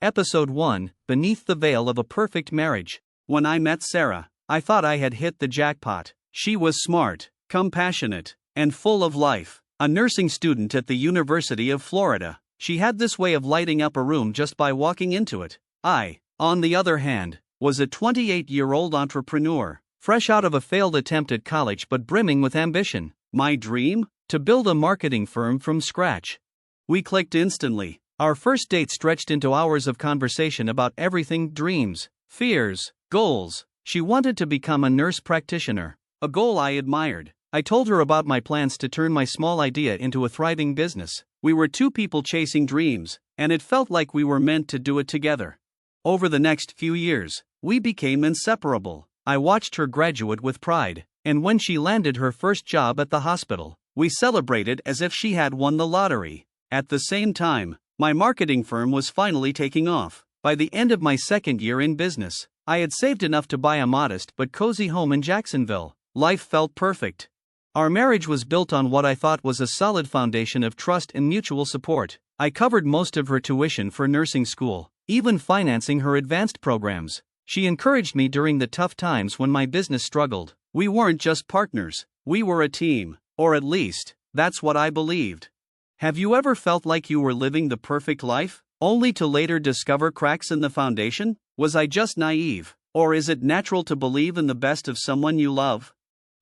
Episode 1, Beneath the Veil of a Perfect Marriage. When I met Sarah, I thought I had hit the jackpot. She was smart, compassionate, and full of life. A nursing student at the University of Florida, she had this way of lighting up a room just by walking into it. I, on the other hand, was a 28-year-old entrepreneur, fresh out of a failed attempt at college but brimming with ambition. My dream? To build a marketing firm from scratch. We clicked instantly. Our first date stretched into hours of conversation about everything: dreams, fears, goals. She wanted to become a nurse practitioner, a goal I admired. I told her about my plans to turn my small idea into a thriving business. We were two people chasing dreams, and it felt like we were meant to do it together. Over the next few years, we became inseparable. I watched her graduate with pride, and when she landed her first job at the hospital, we celebrated as if she had won the lottery. At the same time, my marketing firm was finally taking off. By the end of my second year in business, I had saved enough to buy a modest but cozy home in Jacksonville. Life felt perfect. Our marriage was built on what I thought was a solid foundation of trust and mutual support. I covered most of her tuition for nursing school, even financing her advanced programs. She encouraged me during the tough times when my business struggled. We weren't just partners, we were a team, or at least, that's what I believed. Have you ever felt like you were living the perfect life, only to later discover cracks in the foundation? Was I just naive, or is it natural to believe in the best of someone you love?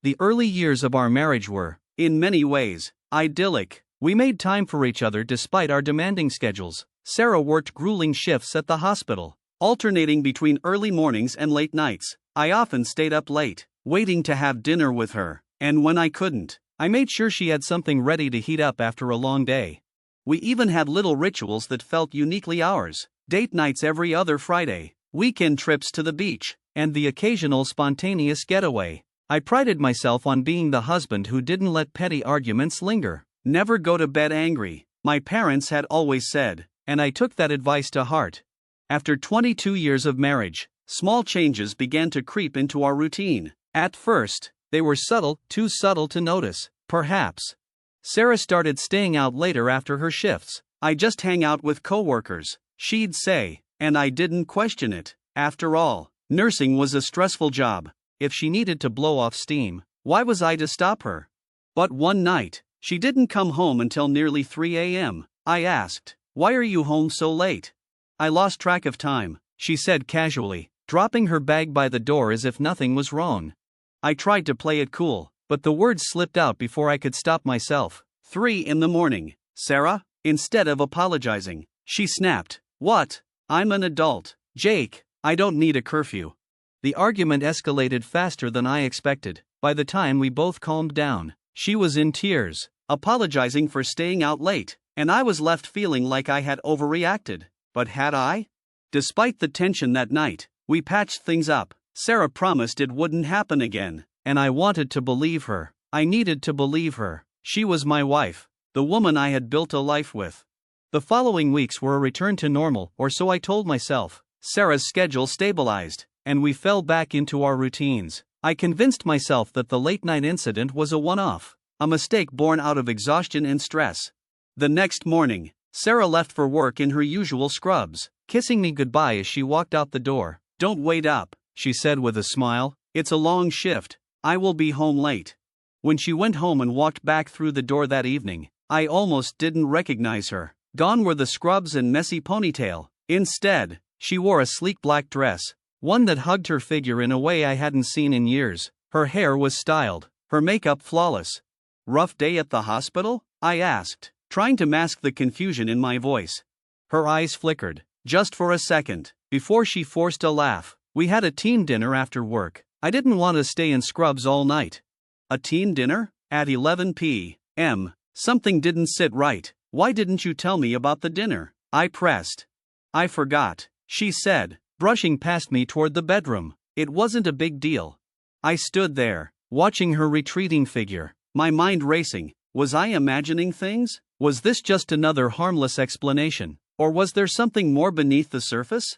The early years of our marriage were, in many ways, idyllic. We made time for each other despite our demanding schedules. Sarah worked grueling shifts at the hospital, alternating between early mornings and late nights. I often stayed up late, waiting to have dinner with her, and when I couldn't, I made sure she had something ready to heat up after a long day. We even had little rituals that felt uniquely ours: date nights every other Friday, weekend trips to the beach, and the occasional spontaneous getaway. I prided myself on being the husband who didn't let petty arguments linger. Never go to bed angry, my parents had always said, and I took that advice to heart. After 22 years of marriage, small changes began to creep into our routine. At first, they were subtle, too subtle to notice, perhaps. Sarah started staying out later after her shifts. "I just hang out with coworkers," she'd say, and I didn't question it. After all, nursing was a stressful job. If she needed to blow off steam, why was I to stop her? But one night, she didn't come home until nearly 3 a.m. I asked, "Why are you home so late?" "I lost track of time," she said casually, dropping her bag by the door as if nothing was wrong. I tried to play it cool, but the words slipped out before I could stop myself. 3 in the morning, Sarah? Instead of apologizing, she snapped, "What? I'm an adult, Jake. I don't need a curfew." The argument escalated faster than I expected. By the time we both calmed down, she was in tears, apologizing for staying out late, and I was left feeling like I had overreacted. But had I? Despite the tension that night, we patched things up. Sarah promised it wouldn't happen again, and I wanted to believe her. I needed to believe her. She was my wife, the woman I had built a life with. The following weeks were a return to normal, or so I told myself. Sarah's schedule stabilized, and we fell back into our routines. I convinced myself that the late-night incident was a one-off, a mistake born out of exhaustion and stress. The next morning, Sarah left for work in her usual scrubs, kissing me goodbye as she walked out the door. "Don't wait up," she said with a smile. "It's a long shift. I will be home late." When she went home and walked back through the door that evening, I almost didn't recognize her. Gone were the scrubs and messy ponytail. Instead, she wore a sleek black dress, one that hugged her figure in a way I hadn't seen in years. Her hair was styled, her makeup flawless. "Rough day at the hospital?" I asked, trying to mask the confusion in my voice. Her eyes flickered, just for a second, before she forced a laugh. "We had a team dinner after work. I didn't want to stay in scrubs all night." "A team dinner? At 11 p.m. Something didn't sit right. Why didn't you tell me about the dinner?" I pressed. "I forgot," she said, brushing past me toward the bedroom. "It wasn't a big deal." I stood there, watching her retreating figure, my mind racing. Was I imagining things? Was this just another harmless explanation, or was there something more beneath the surface?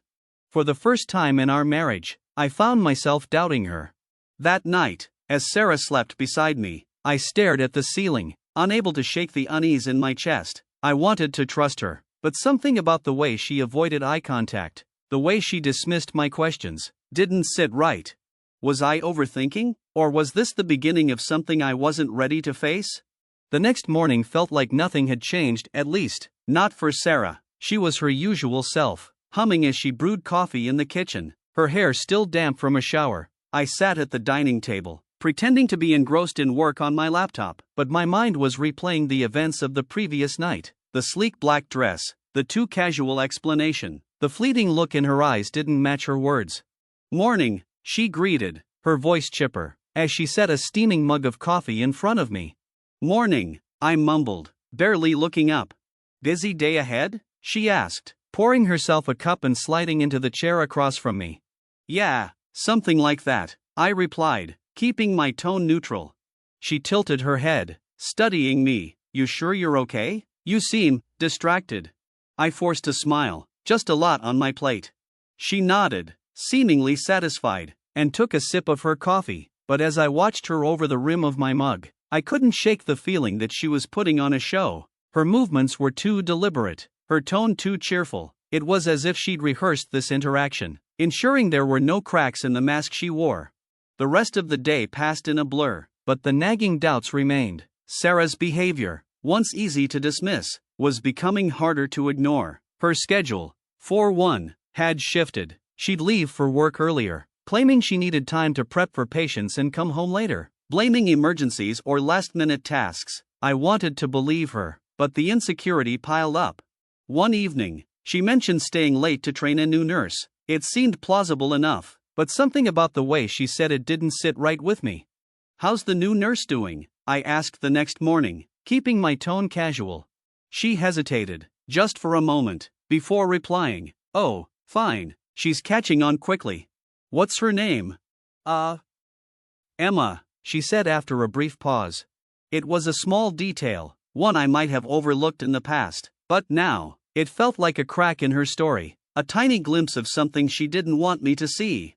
For the first time in our marriage, I found myself doubting her. That night, as Sarah slept beside me, I stared at the ceiling, unable to shake the unease in my chest. I wanted to trust her, But something about the way she avoided eye contact, the way she dismissed my questions, didn't sit right. Was I overthinking, or was this the beginning of something I wasn't ready to face? The next morning felt like nothing had changed, at least, not for Sarah. She was her usual self, humming as she brewed coffee in the kitchen, her hair still damp from a shower. I sat at the dining table, pretending to be engrossed in work on my laptop, but my mind was replaying the events of the previous night. The sleek black dress, the too casual explanation, the fleeting look in her eyes didn't match her words. "Morning," she greeted, her voice chipper, as she set a steaming mug of coffee in front of me. "Morning," I mumbled, barely looking up. "Busy day ahead?" she asked, pouring herself a cup and sliding into the chair across from me. "Yeah, something like that," I replied, keeping my tone neutral. She tilted her head, studying me. "You sure you're okay? You seem distracted." I forced a smile. "Just a lot on my plate." She nodded, seemingly satisfied, and took a sip of her coffee, but as I watched her over the rim of my mug, I couldn't shake the feeling that she was putting on a show. Her movements were too deliberate, her tone too cheerful. It was as if she'd rehearsed this interaction, ensuring there were no cracks in the mask she wore. The rest of the day passed in a blur, but the nagging doubts remained. Sarah's behavior, once easy to dismiss, was becoming harder to ignore. Her schedule, for one, had shifted. She'd leave for work earlier, claiming she needed time to prep for patients and come home later, blaming emergencies or last-minute tasks. I wanted to believe her, but the insecurity piled up. One evening, she mentioned staying late to train a new nurse. It seemed plausible enough, but something about the way she said it didn't sit right with me. "How's the new nurse doing?" I asked the next morning, keeping my tone casual. She hesitated, just for a moment, before replying, "Oh, fine, she's catching on quickly." "What's her name?" "Emma," she said after a brief pause. It was a small detail, one I might have overlooked in the past, but now, it felt like a crack in her story, a tiny glimpse of something she didn't want me to see.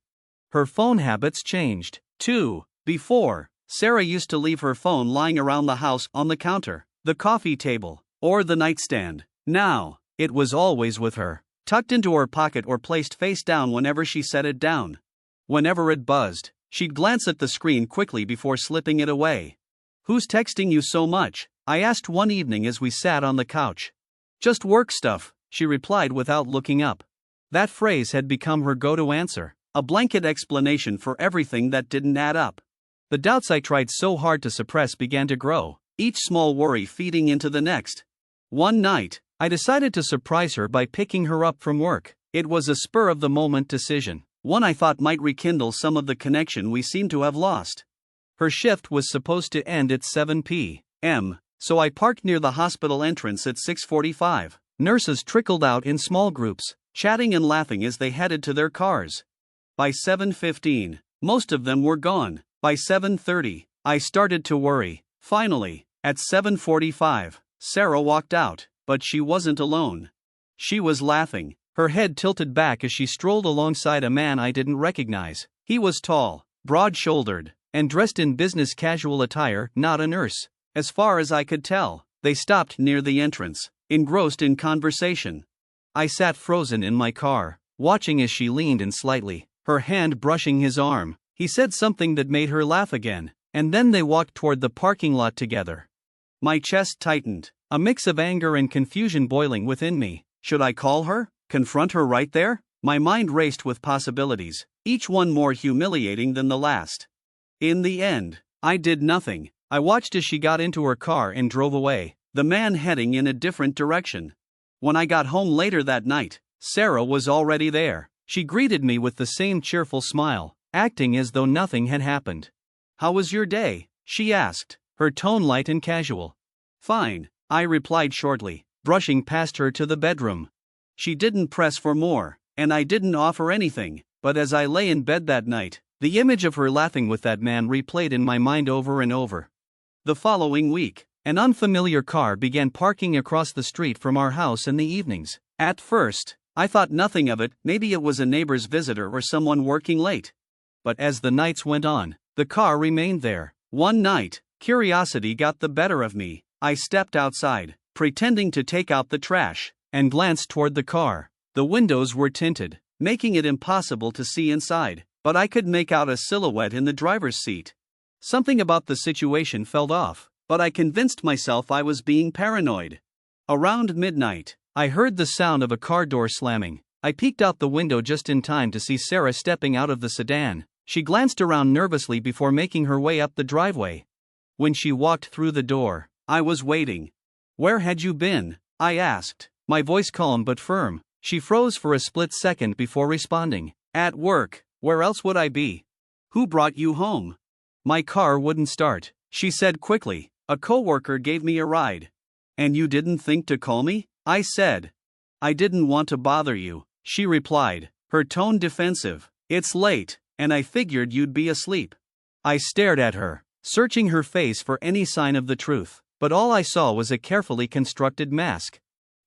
Her phone habits changed, too. Before, Sarah used to leave her phone lying around the house on the counter, the coffee table, or the nightstand. Now, it was always with her, tucked into her pocket or placed face down whenever she set it down. Whenever it buzzed, she'd glance at the screen quickly before slipping it away. "Who's texting you so much?" I asked one evening as we sat on the couch. "Just work stuff," she replied without looking up. That phrase had become her go-to answer, a blanket explanation for everything that didn't add up. The doubts I tried so hard to suppress began to grow, each small worry feeding into the next. One night, I decided to surprise her by picking her up from work. It was a spur-of-the-moment decision, one I thought might rekindle some of the connection we seemed to have lost. Her shift was supposed to end at 7 p.m., so I parked near the hospital entrance at 6:45. Nurses trickled out in small groups, chatting and laughing as they headed to their cars. By 7:15, most of them were gone. By 7:30, I started to worry. Finally, at 7:45, Sarah walked out, but she wasn't alone. She was laughing, her head tilted back as she strolled alongside a man I didn't recognize. He was tall, broad-shouldered, and dressed in business casual attire, not a nurse. As far as I could tell, they stopped near the entrance, engrossed in conversation. I sat frozen in my car, watching as she leaned in slightly, her hand brushing his arm. He said something that made her laugh again, and then they walked toward the parking lot together. My chest tightened, a mix of anger and confusion boiling within me. Should I call her? Confront her right there? My mind raced with possibilities, each one more humiliating than the last. In the end, I did nothing. I watched as she got into her car and drove away, the man heading in a different direction. When I got home later that night, Sarah was already there. She greeted me with the same cheerful smile, acting as though nothing had happened. "How was your day?" she asked, her tone light and casual. "Fine," I replied shortly, brushing past her to the bedroom. She didn't press for more, and I didn't offer anything, but as I lay in bed that night, the image of her laughing with that man replayed in my mind over and over. The following week, an unfamiliar car began parking across the street from our house in the evenings. At first, I thought nothing of it, maybe it was a neighbor's visitor or someone working late. But as the nights went on, the car remained there. One night, curiosity got the better of me. I stepped outside, pretending to take out the trash. and glanced toward the car. The windows were tinted, making it impossible to see inside, but I could make out a silhouette in the driver's seat. Something about the situation felt off, but I convinced myself I was being paranoid. Around midnight, I heard the sound of a car door slamming. I peeked out the window just in time to see Sarah stepping out of the sedan. She glanced around nervously before making her way up the driveway. When she walked through the door, I was waiting. "Where had you been?" I asked, my voice calm but firm. She froze for a split second before responding. "At work. Where else would I be?" "Who brought you home?" "My car wouldn't start," she said quickly. "A coworker gave me a ride." "And you didn't think to call me?" I said. "I didn't want to bother you," she replied, her tone defensive. "It's late, and I figured you'd be asleep." I stared at her, searching her face for any sign of the truth, but all I saw was a carefully constructed mask.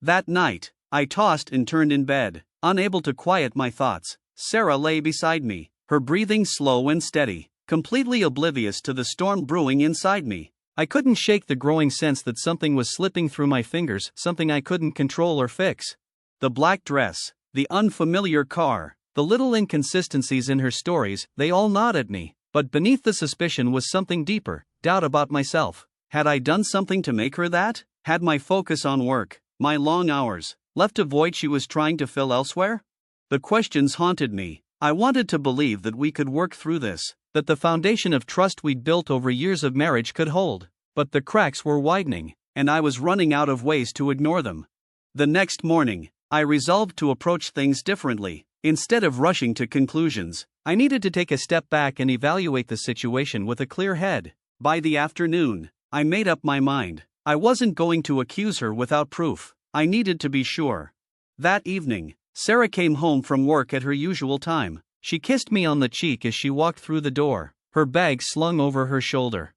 That night, I tossed and turned in bed, unable to quiet my thoughts. Sarah lay beside me, her breathing slow and steady, completely oblivious to the storm brewing inside me. I couldn't shake the growing sense that something was slipping through my fingers, something I couldn't control or fix. The black dress, the unfamiliar car, the little inconsistencies in her stories, they all gnawed at me, but beneath the suspicion was something deeper, doubt about myself. Had I done something to make her that? Had my focus on work, my long hours, left a void she was trying to fill elsewhere? The questions haunted me. I wanted to believe that we could work through this, that the foundation of trust we'd built over years of marriage could hold, but the cracks were widening, and I was running out of ways to ignore them. The next morning, I resolved to approach things differently. Instead of rushing to conclusions, I needed to take a step back and evaluate the situation with a clear head. By the afternoon, I made up my mind. I wasn't going to accuse her without proof. I needed to be sure. That evening, Sarah came home from work at her usual time. She kissed me on the cheek as she walked through the door, her bag slung over her shoulder.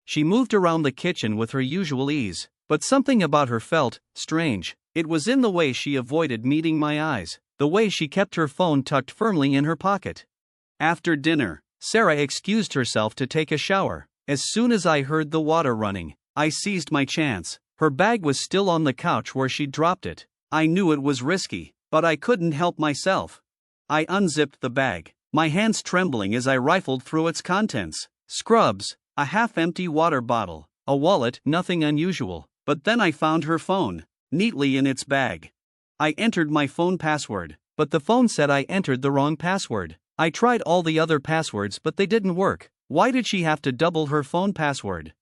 She moved around the kitchen with her usual ease, but something about her felt strange. It was in the way she avoided meeting my eyes, the way she kept her phone tucked firmly in her pocket. After dinner, Sarah excused herself to take a shower. As soon as I heard the water running, I seized my chance. Her bag was still on the couch where she'd dropped it. I knew it was risky, but I couldn't help myself. I unzipped the bag, my hands trembling as I rifled through its contents. Scrubs, a half-empty water bottle, a wallet, nothing unusual. But then I found her phone, neatly in its bag. I entered my phone password, but the phone said I entered the wrong password. I tried all the other passwords but they didn't work. Why did she have to double her phone password?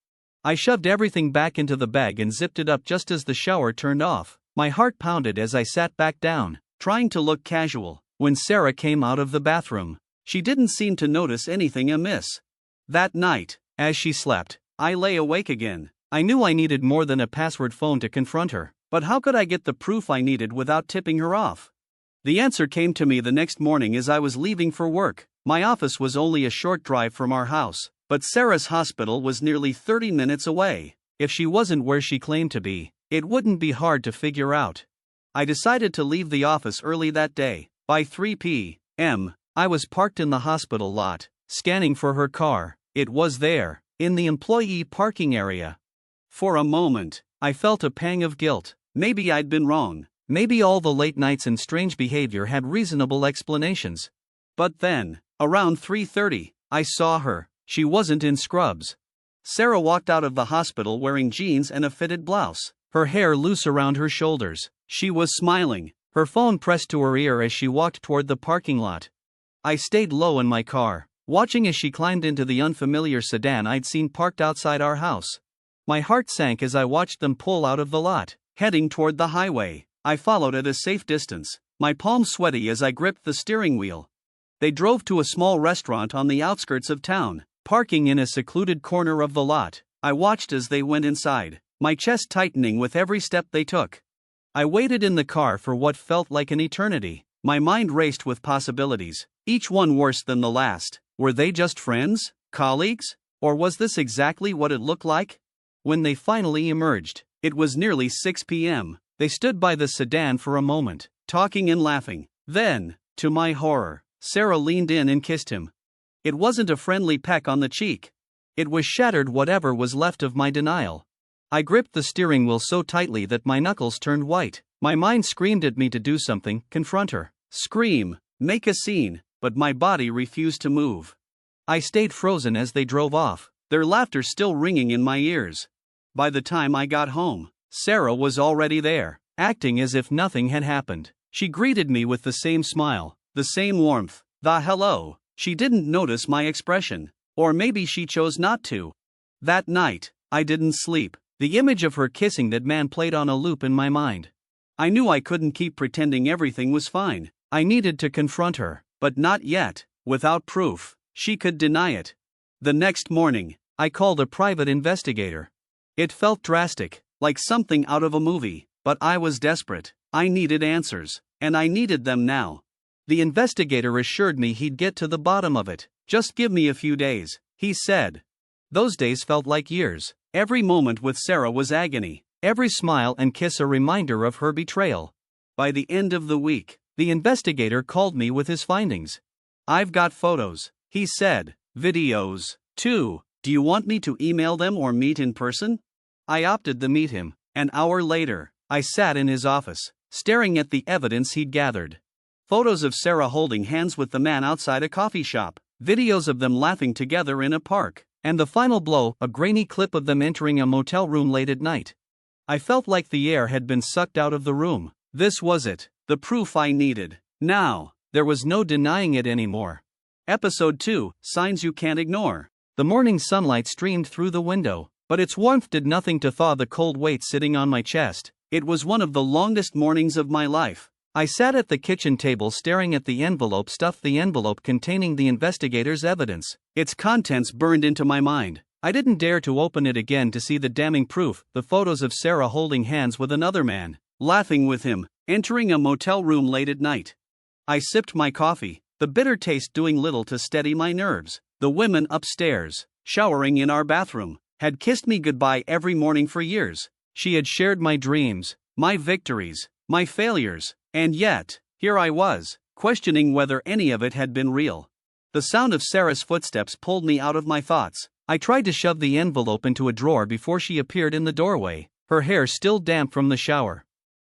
I shoved everything back into the bag and zipped it up just as the shower turned off. My heart pounded as I sat back down, trying to look casual. When Sarah came out of the bathroom, she didn't seem to notice anything amiss. That night, as she slept, I lay awake again. I knew I needed more than a password phone to confront her, but how could I get the proof I needed without tipping her off? The answer came to me the next morning as I was leaving for work. My office was only a short drive from our house, but Sarah's hospital was nearly 30 minutes away. If she wasn't where she claimed to be, it wouldn't be hard to figure out. I decided to leave the office early that day. By 3 p.m., I was parked in the hospital lot, scanning for her car. It was there, in the employee parking area. For a moment, I felt a pang of guilt. Maybe I'd been wrong. Maybe all the late nights and strange behavior had reasonable explanations. But then, around 3:30, I saw her. She wasn't in scrubs. Sarah walked out of the hospital wearing jeans and a fitted blouse, her hair loose around her shoulders. She was smiling, her phone pressed to her ear as she walked toward the parking lot. I stayed low in my car, watching as she climbed into the unfamiliar sedan I'd seen parked outside our house. My heart sank as I watched them pull out of the lot, heading toward the highway. I followed at a safe distance, my palms sweaty as I gripped the steering wheel. They drove to a small restaurant on the outskirts of town, parking in a secluded corner of the lot. I watched as they went inside, my chest tightening with every step they took. I waited in the car for what felt like an eternity. My mind raced with possibilities, each one worse than the last. Were they just friends, colleagues, or was this exactly what it looked like? When they finally emerged, it was nearly 6 p.m. They stood by the sedan for a moment, talking and laughing. Then, to my horror, Sarah leaned in and kissed him. It wasn't a friendly peck on the cheek. It was shattered whatever was left of my denial. I gripped the steering wheel so tightly that my knuckles turned white. My mind screamed at me to do something, confront her, scream, make a scene, but my body refused to move. I stayed frozen as they drove off, their laughter still ringing in my ears. By the time I got home, Sarah was already there, acting as if nothing had happened. She greeted me with the same smile, the same warmth, the hello. She didn't notice my expression, or maybe she chose not to. That night, I didn't sleep. The image of her kissing that man played on a loop in my mind. I knew I couldn't keep pretending everything was fine. I needed to confront her, but not yet, without proof. She could deny it. The next morning, I called a private investigator. It felt drastic, like something out of a movie, but I was desperate. I needed answers, and I needed them now. The investigator assured me he'd get to the bottom of it. Just give me a few days, he said. Those days felt like years. Every moment with Sarah was agony, every smile and kiss a reminder of her betrayal. By the end of the week, the investigator called me with his findings. I've got photos, he said, videos, too. Do you want me to email them or meet in person? I opted to meet him. An hour later, I sat in his office, staring at the evidence he'd gathered. Photos of Sarah holding hands with the man outside a coffee shop, videos of them laughing together in a park, and the final blow, a grainy clip of them entering a motel room late at night. I felt like the air had been sucked out of the room. This was it, the proof I needed. Now, there was no denying it anymore. Episode 2, Signs You Can't Ignore. The morning sunlight streamed through the window, but its warmth did nothing to thaw the cold weight sitting on my chest. It was one of the longest mornings of my life. I sat at the kitchen table staring at the envelope containing the investigator's evidence. Its contents burned into my mind. I didn't dare to open it again to see the damning proof, the photos of Sarah holding hands with another man, laughing with him, entering a motel room late at night. I sipped my coffee, the bitter taste doing little to steady my nerves. The women upstairs, showering in our bathroom, had kissed me goodbye every morning for years. She had shared my dreams, my victories, my failures. And yet, here I was, questioning whether any of it had been real. The sound of Sarah's footsteps pulled me out of my thoughts. I tried to shove the envelope into a drawer before she appeared in the doorway, her hair still damp from the shower.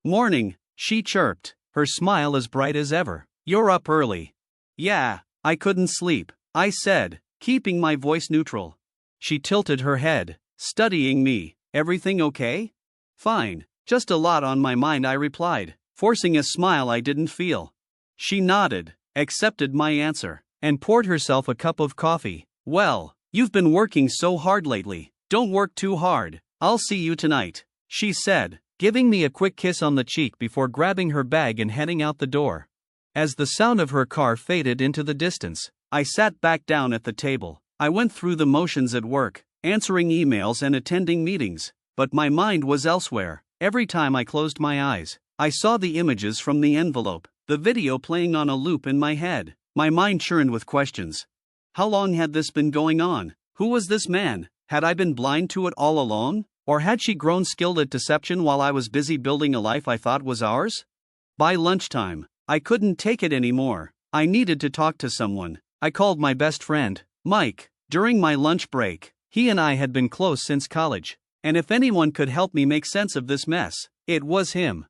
"Morning," she chirped, her smile as bright as ever. "You're up early." "Yeah, I couldn't sleep," I said, keeping my voice neutral. She tilted her head, studying me. "Everything okay?" "Fine, just a lot on my mind," I replied, forcing a smile I didn't feel. She nodded, accepted my answer, and poured herself a cup of coffee. "Well, you've been working so hard lately. Don't work too hard. I'll see you tonight," she said, giving me a quick kiss on the cheek before grabbing her bag and heading out the door. As the sound of her car faded into the distance, I sat back down at the table. I went through the motions at work, answering emails and attending meetings, but my mind was elsewhere. Every time I closed my eyes, I saw the images from the envelope, the video playing on a loop in my head. My mind churned with questions. How long had this been going on? Who was this man? Had I been blind to it all along? Or had she grown skilled at deception while I was busy building a life I thought was ours? By lunchtime, I couldn't take it anymore. I needed to talk to someone. I called my best friend, Mike, during my lunch break. He and I had been close since college, and if anyone could help me make sense of this mess, it was him.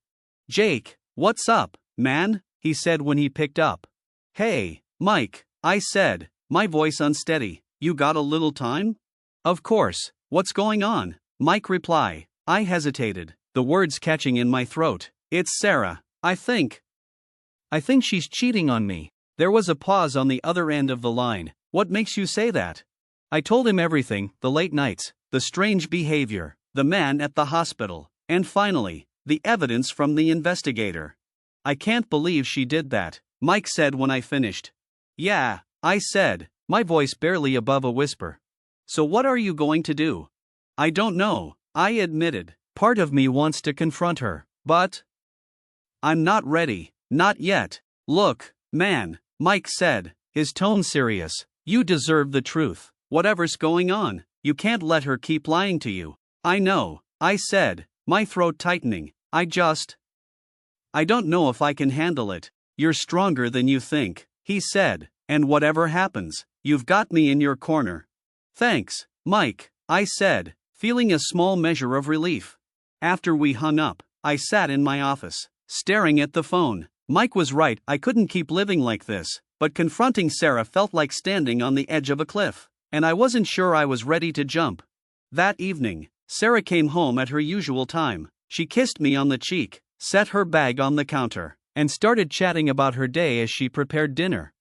"Jake, what's up, man?" he said when he picked up. "Hey, Mike," I said, my voice unsteady. "You got a little time?" "Of course, what's going on?" Mike replied. I hesitated, the words catching in my throat. "It's Sarah, I think she's cheating on me." There was a pause on the other end of the line. "What makes you say that?" I told him everything, the late nights, the strange behavior, the man at the hospital, and finally, the evidence from the investigator. "I can't believe she did that," Mike said when I finished. "Yeah," I said, my voice barely above a whisper. "So what are you going to do?" "I don't know," I admitted. "Part of me wants to confront her, but I'm not ready, not yet." "Look, man," Mike said, his tone serious, "you deserve the truth. Whatever's going on, you can't let her keep lying to you." "I know," I said, my throat tightening. I don't know if I can handle it." "You're stronger than you think," he said, "and whatever happens, you've got me in your corner." "Thanks, Mike," I said, feeling a small measure of relief. After we hung up, I sat in my office, staring at the phone. Mike was right, I couldn't keep living like this, but confronting Sarah felt like standing on the edge of a cliff, and I wasn't sure I was ready to jump. That evening, Sarah came home at her usual time. She kissed me on the cheek, set her bag on the counter, and started chatting about her day as she prepared dinner.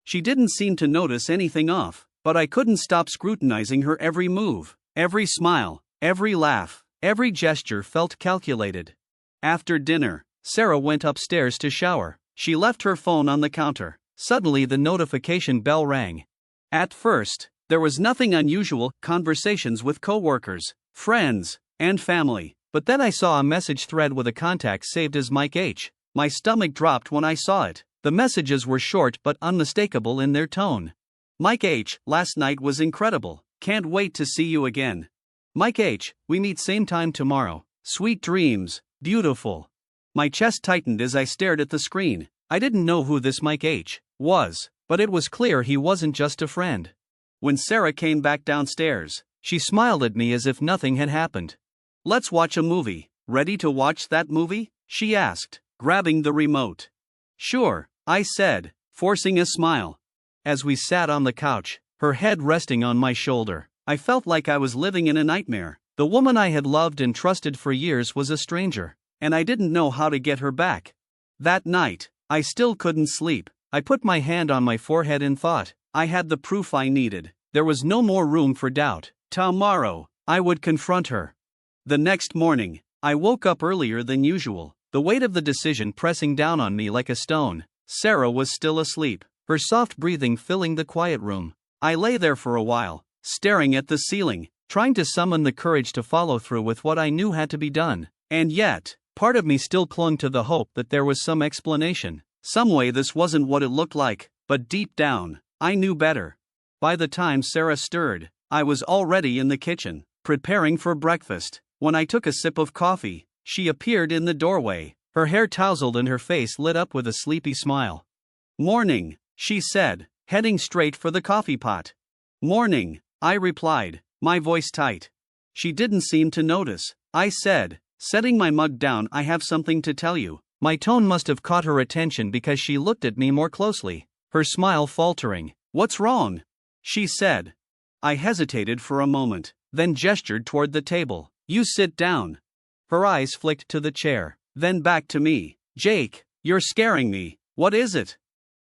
She didn't seem to notice anything off, but I couldn't stop scrutinizing her every move, every smile, every laugh, every gesture felt calculated. After dinner, Sarah went upstairs to shower. She left her phone on the counter. Suddenly the notification bell rang. At first, there was nothing unusual, conversations with coworkers, friends, and family, but then I saw a message thread with a contact saved as Mike H. My stomach dropped when I saw it. The messages were short but unmistakable in their tone. Mike H., last night was incredible. Can't wait to see you again. Mike H., we meet same time tomorrow. Sweet dreams, beautiful. My chest tightened as I stared at the screen. I didn't know who this Mike H. was, but it was clear he wasn't just a friend. When Sarah came back downstairs, she smiled at me as if nothing had happened. Let's watch a movie. Ready to watch that movie? She asked, grabbing the remote. Sure, I said, forcing a smile. As we sat on the couch, her head resting on my shoulder, I felt like I was living in a nightmare. The woman I had loved and trusted for years was a stranger, and I didn't know how to get her back. That night, I still couldn't sleep. I put my hand on my forehead and thought, I had the proof I needed. There was no more room for doubt. Tomorrow, I would confront her. The next morning, I woke up earlier than usual, the weight of the decision pressing down on me like a stone. Sarah was still asleep, her soft breathing filling the quiet room. I lay there for a while, staring at the ceiling, trying to summon the courage to follow through with what I knew had to be done. And yet, part of me still clung to the hope that there was some explanation. Some way this wasn't what it looked like, but deep down, I knew better. By the time Sarah stirred, I was already in the kitchen, preparing for breakfast. When I took a sip of coffee, she appeared in the doorway, her hair tousled and her face lit up with a sleepy smile. Morning, she said, heading straight for the coffee pot. Morning, I replied, my voice tight. She didn't seem to notice. I said, setting my mug down, I have something to tell you. My tone must have caught her attention because she looked at me more closely, her smile faltering. What's wrong? She said. I hesitated for a moment, then gestured toward the table. You sit down. Her eyes flicked to the chair, then back to me. Jake, you're scaring me. What is it?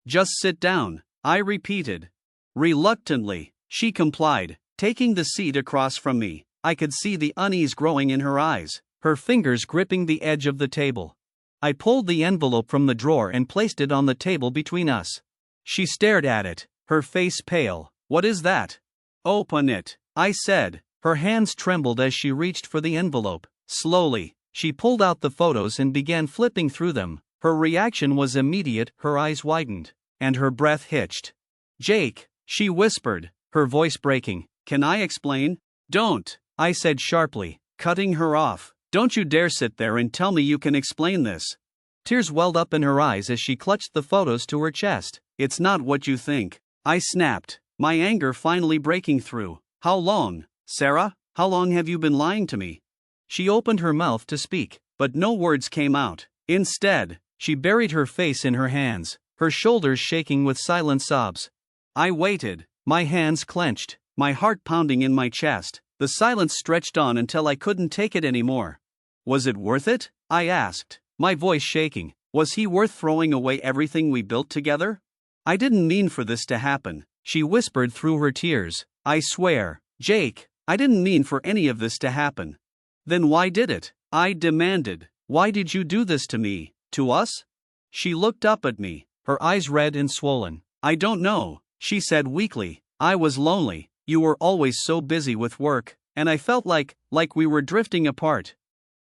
Just sit down, I repeated. Reluctantly, she complied, taking the seat across from me. I could see the unease growing in her eyes, her fingers gripping the edge of the table. I pulled the envelope from the drawer and placed it on the table between us. She stared at it, her face pale. What is that? Open it, I said. Her hands trembled as she reached for the envelope. Slowly, she pulled out the photos and began flipping through them. Her reaction was immediate, her eyes widened, and her breath hitched. Jake, she whispered, her voice breaking. Can I explain? Don't, I said sharply, cutting her off. Don't you dare sit there and tell me you can explain this. Tears welled up in her eyes as she clutched the photos to her chest. It's not what you think, I snapped, my anger finally breaking through. How long, Sarah? How long have you been lying to me? She opened her mouth to speak, but no words came out. Instead, she buried her face in her hands, her shoulders shaking with silent sobs. I waited, my hands clenched, my heart pounding in my chest. The silence stretched on until I couldn't take it anymore. Was it worth it? I asked, my voice shaking. Was he worth throwing away everything we built together? I didn't mean for this to happen, she whispered through her tears. I swear, Jake, I didn't mean for any of this to happen. Then why did it? I demanded. Why did you do this to me, to us? She looked up at me, her eyes red and swollen. I don't know, she said weakly. I was lonely. You were always so busy with work, and I felt like we were drifting apart.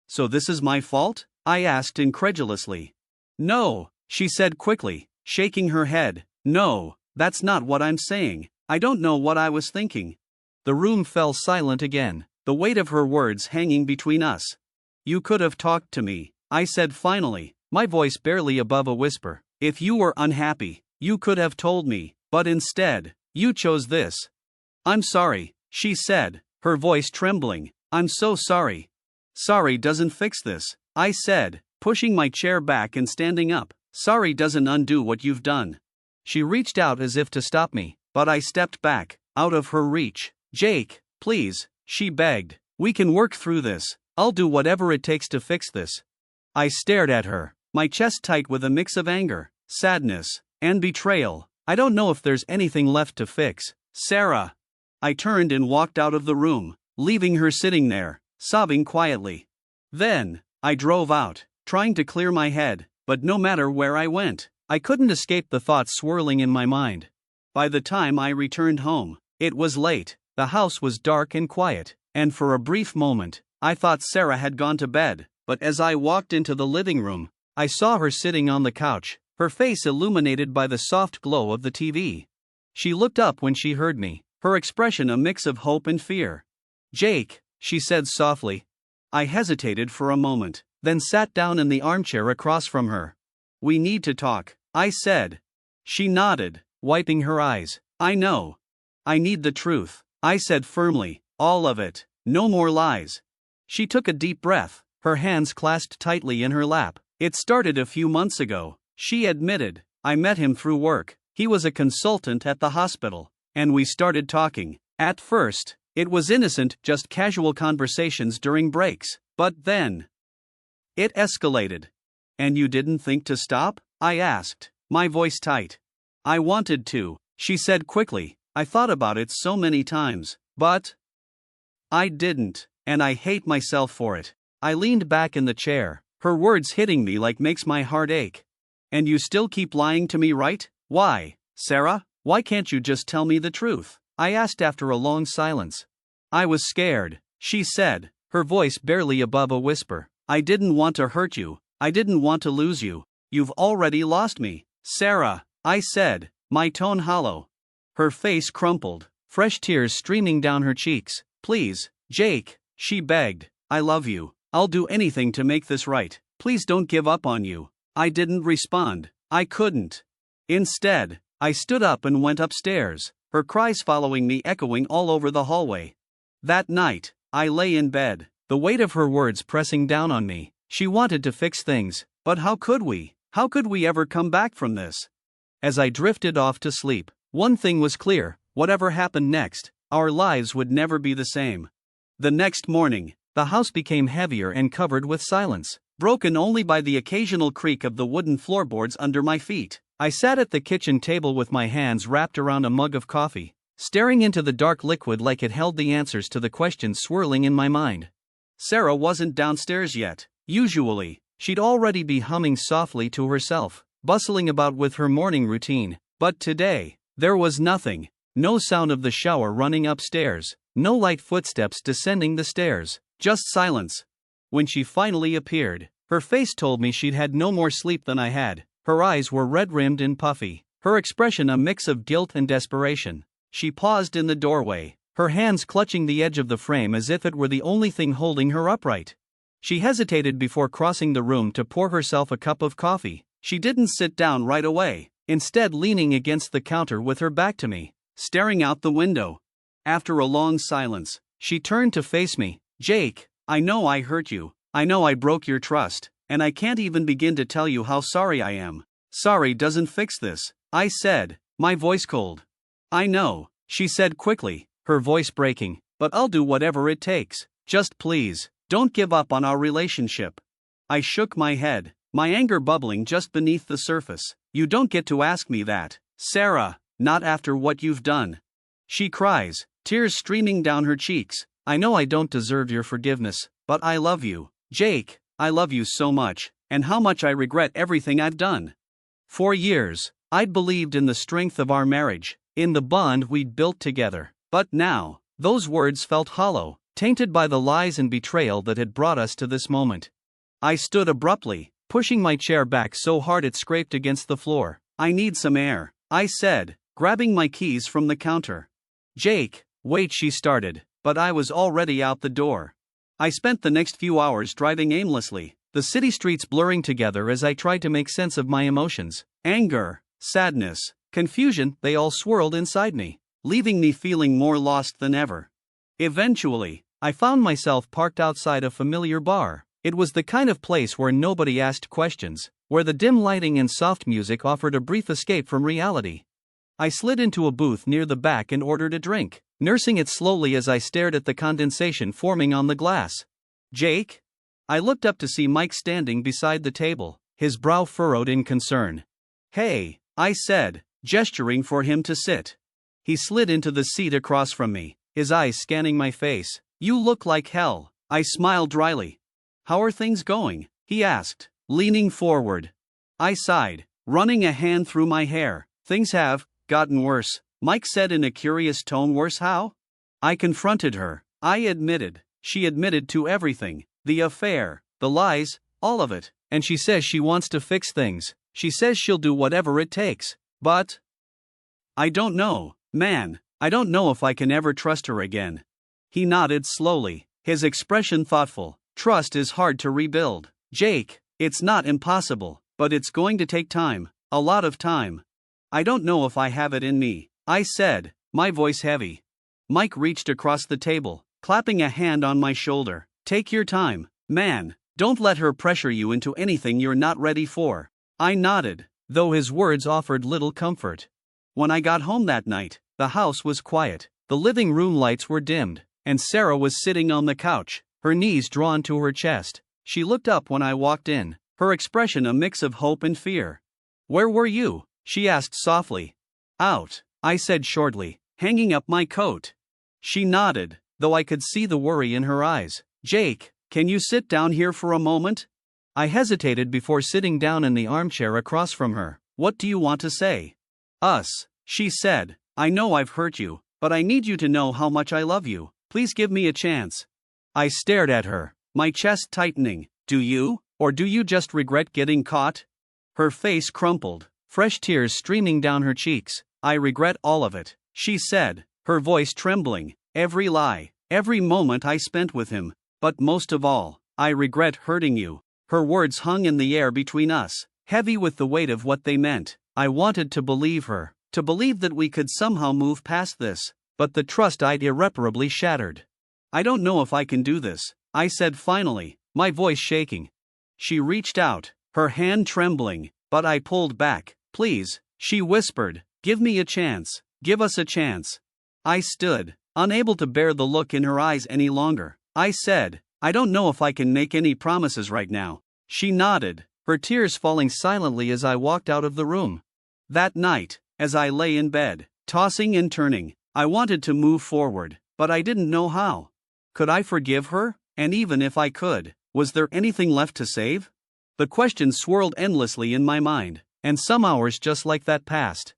So this is my fault? I asked incredulously. No, she said quickly, shaking her head. No, that's not what I'm saying. I don't know what I was thinking. The room fell silent again, the weight of her words hanging between us. You could have talked to me, I said finally, my voice barely above a whisper. If you were unhappy, you could have told me, but instead, you chose this. I'm sorry, she said, her voice trembling. I'm so sorry. Sorry doesn't fix this, I said, pushing my chair back and standing up. Sorry doesn't undo what you've done. She reached out as if to stop me, but I stepped back, out of her reach. Jake, please, she begged. We can work through this. I'll do whatever it takes to fix this. I stared at her, my chest tight with a mix of anger, sadness, and betrayal. I don't know if there's anything left to fix, Sarah. I turned and walked out of the room, leaving her sitting there, sobbing quietly. Then, I drove out, trying to clear my head, but no matter where I went, I couldn't escape the thoughts swirling in my mind. By the time I returned home, it was late, the house was dark and quiet, and for a brief moment, I thought Sarah had gone to bed, but as I walked into the living room, I saw her sitting on the couch, her face illuminated by the soft glow of the TV. She looked up when she heard me, her expression a mix of hope and fear. Jake, she said softly. I hesitated for a moment, then sat down in the armchair across from her. We need to talk, I said. She nodded, wiping her eyes. I know. I need the truth, I said firmly, all of it, no more lies. She took a deep breath, her hands clasped tightly in her lap. It started a few months ago, she admitted. I met him through work. He was a consultant at the hospital, and we started talking. At first, it was innocent, just casual conversations during breaks, but then it escalated. And you didn't think to stop? I asked, my voice tight. I wanted to, she said quickly. I thought about it so many times, but I didn't, and I hate myself for it. I leaned back in the chair, her words hitting me like makes my heart ache. And you still keep lying to me, right? Why, Sarah? Why can't you just tell me the truth? I asked after a long silence. I was scared, she said, her voice barely above a whisper. I didn't want to hurt you. I didn't want to lose you. You've already lost me, Sarah, I said, my tone hollow. Her face crumpled, fresh tears streaming down her cheeks. Please, Jake, she begged. I love you. I'll do anything to make this right. Please don't give up on you. I didn't respond. I couldn't. Instead, I stood up and went upstairs, her cries following me echoing all over the hallway. That night, I lay in bed, the weight of her words pressing down on me. She wanted to fix things, but how could we? How could we ever come back from this? As I drifted off to sleep, one thing was clear: whatever happened next, our lives would never be the same. The next morning, the house became heavier and covered with silence, broken only by the occasional creak of the wooden floorboards under my feet. I sat at the kitchen table with my hands wrapped around a mug of coffee, staring into the dark liquid like it held the answers to the questions swirling in my mind. Sarah wasn't downstairs yet. Usually, she'd already be humming softly to herself, bustling about with her morning routine. But today, there was nothing. No sound of the shower running upstairs, no light footsteps descending the stairs, just silence. When she finally appeared, her face told me she'd had no more sleep than I had. Her eyes were red-rimmed and puffy, her expression a mix of guilt and desperation. She paused in the doorway, her hands clutching the edge of the frame as if it were the only thing holding her upright. She hesitated before crossing the room to pour herself a cup of coffee. She didn't sit down right away, instead leaning against the counter with her back to me, staring out the window. After a long silence, she turned to face me. Jake, I know I hurt you. I know I broke your trust, and I can't even begin to tell you how sorry I am. Sorry doesn't fix this, I said, my voice cold. I know, she said quickly, her voice breaking, but I'll do whatever it takes. Just please, don't give up on our relationship. I shook my head, my anger bubbling just beneath the surface. You don't get to ask me that, Sarah, not after what you've done. She cries, tears streaming down her cheeks. I know I don't deserve your forgiveness, but I love you, Jake. I love you so much, and how much I regret everything I've done. For years, I'd believed in the strength of our marriage, in the bond we'd built together. But now, those words felt hollow, tainted by the lies and betrayal that had brought us to this moment. I stood abruptly, pushing my chair back so hard it scraped against the floor. I need some air, I said, grabbing my keys from the counter. Jake, wait, she started, but I was already out the door. I spent the next few hours driving aimlessly, the city streets blurring together as I tried to make sense of my emotions. Anger, sadness, confusion, they all swirled inside me, leaving me feeling more lost than ever. Eventually, I found myself parked outside a familiar bar. It was the kind of place where nobody asked questions, where the dim lighting and soft music offered a brief escape from reality. I slid into a booth near the back and ordered a drink, nursing it slowly as I stared at the condensation forming on the glass. "Jake?" I looked up to see Mike standing beside the table, his brow furrowed in concern. "Hey," I said, gesturing for him to sit. He slid into the seat across from me, his eyes scanning my face. "You look like hell." I smiled dryly. "How are things going?" he asked, leaning forward. I sighed, running a hand through my hair. "Things have gotten worse," Mike said in a curious tone. "Worse how?" I confronted her. I admitted. She admitted to everything. The affair, the lies, all of it. And she says she wants to fix things. She says she'll do whatever it takes. But I don't know, man. I don't know if I can ever trust her again. He nodded slowly, his expression thoughtful. "Trust is hard to rebuild, Jake. It's not impossible, but it's going to take time, a lot of time. I don't know if I have it in me," I said, my voice heavy. Mike reached across the table, clapping a hand on my shoulder. "Take your time, man. Don't let her pressure you into anything you're not ready for." I nodded, though his words offered little comfort. When I got home that night, the house was quiet, the living room lights were dimmed, and Sarah was sitting on the couch, her knees drawn to her chest. She looked up when I walked in, her expression a mix of hope and fear. "Where were you?" she asked softly. "Out," I said shortly, hanging up my coat. She nodded, though I could see the worry in her eyes. "Jake, can you sit down here for a moment?" I hesitated before sitting down in the armchair across from her. "What do you want to say?" "Us," she said. "I know I've hurt you, but I need you to know how much I love you. Please give me a chance." I stared at her, my chest tightening. "Do you? Or do you just regret getting caught?" Her face crumpled, fresh tears streaming down her cheeks. "I regret all of it," she said, her voice trembling. "Every lie, every moment I spent with him. But most of all, I regret hurting you." Her words hung in the air between us, heavy with the weight of what they meant. I wanted to believe her, to believe that we could somehow move past this, but the trust I'd irreparably shattered. "I don't know if I can do this," I said finally, my voice shaking. She reached out, her hand trembling, but I pulled back. "Please," she whispered, "give me a chance, give us a chance." I stood, unable to bear the look in her eyes any longer. I said, "I don't know if I can make any promises right now." She nodded, her tears falling silently as I walked out of the room. That night, as I lay in bed, tossing and turning, I wanted to move forward, but I didn't know how. Could I forgive her? And even if I could, was there anything left to save? The questions swirled endlessly in my mind, and some hours just like that passed,